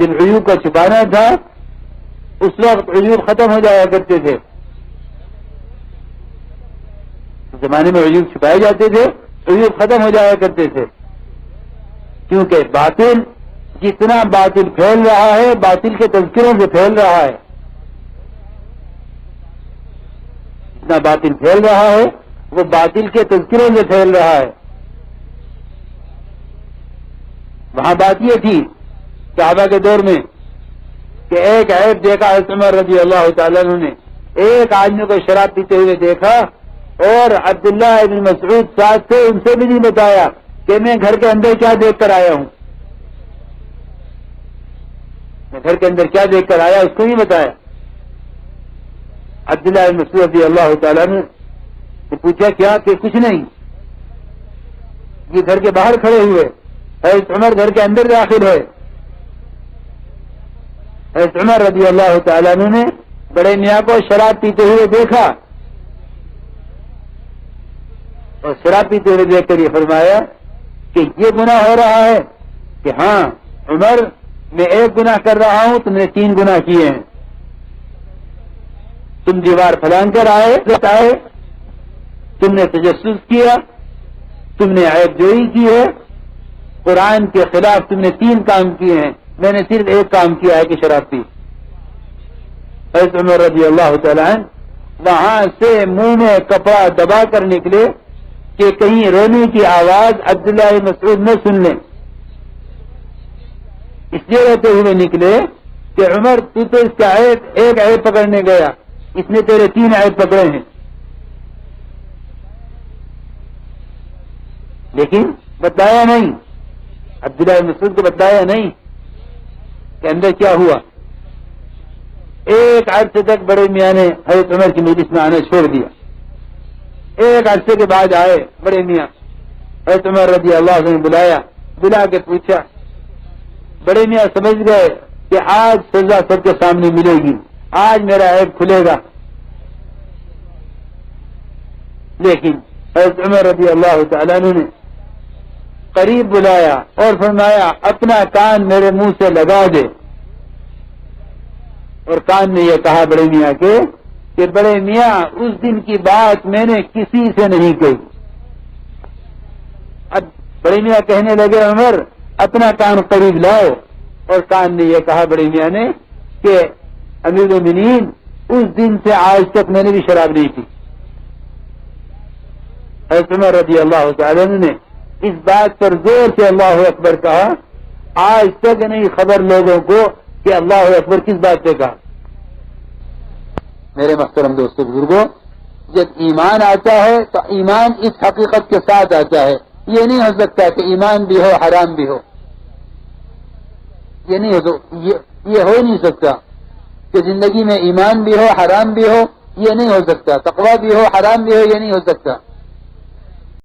جن عیوب کا چھپانا تھا اس وقت عیوب ختم ہو جایا کرتے تھے. اس زمانے میں عیوب چھپائے جاتے تھے، عیوب ختم ہو جایا کرتے تھے، کیونکہ باطل جتنا باطل پھیل رہا ہے باطل کے تذکروں سے پھیل رہا ہے. جتنا باطل پھیل رہا ہے وہ باطل کے تذکروں سے پھیل رہا ہے. وہاں بات یہ تھی صحابہ کے دور میں کہ ایک عیب دیکھا حضرت عمر رضی اللہ تعالیٰ عنہ نے، ایک آدمی کو شراب پیتے ہوئے دیکھا اور عبداللہ ابن مسعود ساتھ تھے، ان سے بھی نہیں بتایا کہ میں گھر کے اندر کیا دیکھ کر آیا ہوں، میں گھر کے اندر کیا دیکھ کر آیا اس کو نہیں بتایا. عبداللہ ابن مسعود رضی اللہ تعالیٰ نے پوچھا کیا؟ کہ کچھ نہیں. یہ گھر کے باہر کھڑے ہوئے، حضرت عمر گھر کے اندر داخل ہوئے. حضرت عمر رضی اللہ تعالیٰ عنہ نے بڑے میاں کو شراب پیتے ہوئے دیکھا اور شراب پیتے ہوئے دیکھ کر یہ فرمایا کہ یہ گناہ ہو رہا ہے کہ ہاں عمر میں ایک گناہ کر رہا ہوں، تم نے 3 گناہ کیے ہیں. تم دیوار پھلانگ کر آئے، تم نے تجسس کیا، تم نے عیب جوئی کی ہے، قرآن کے خلاف تم نے 3 کام کیے ہیں، میں نے صرف ایک کام کیا ہے کہ شراب پی. حضرت عمر رضی اللہ تعالیٰ عنہ وہاں سے منہ میں کپڑا دبا کر نکلے کہ کہیں رونے کی آواز عبداللہ بن مسعود نہ سن لیں. اس لیے روتے ہوئے نکلے کہ عمر تو اس کا ایک عیب پکڑنے گیا، اس نے تیرے 3 عیب پکڑے ہیں. لیکن بتایا نہیں، عبداللہ بن مسعود کو بتایا نہیں کہ اندر کیا ہوا. ایک عرصے تک بڑے میاں نے حضرت عمر کی مجلس میں آنا چھوڑ دیا. ایک عرصے کے بعد آئے بڑے میاں، حضرت عمر رضی اللہ عنہ نے بلا کے پوچھا. بڑے میاں سمجھ گئے کہ آج سزا سب کے سامنے ملے گی، آج میرا عیب کھلے گا. لیکن حضرت عمر رضی اللہ تعالیٰ عنہ نے قریب بلایا اور فرمایا اپنا کان میرے منہ سے لگا دے. اور کان نے یہ کہا بڑے میاں کے کہ بڑے میاں اس دن کی بات میں نے کسی سے نہیں کہی. اب بڑے میاں کہنے لگے عمر اپنا کان قریب لاؤ، اور کان نے یہ کہا بڑے میاں نے کہ امیر المومنین اس دن سے آج تک میں نے بھی شراب نہیں پی. حضرت عمر رضی اللہ تعالیٰ نے اس بات پر زور سے اللہ اکبر کہا. آج تک نہیں خبر لوگوں کو کہ اللہ اکبر کس بات پہ کہا. میرے محترم دوستو بزرگوں، جب ایمان آتا ہے تو ایمان اس حقیقت کے ساتھ آتا ہے. یہ نہیں ہو سکتا کہ ایمان بھی ہو حرام بھی ہو، یہ ہو نہیں سکتا کہ زندگی میں ایمان بھی ہو حرام بھی ہو، یہ نہیں ہو سکتا. تقویٰ بھی ہو حرام بھی ہو، یہ نہیں ہو سکتا.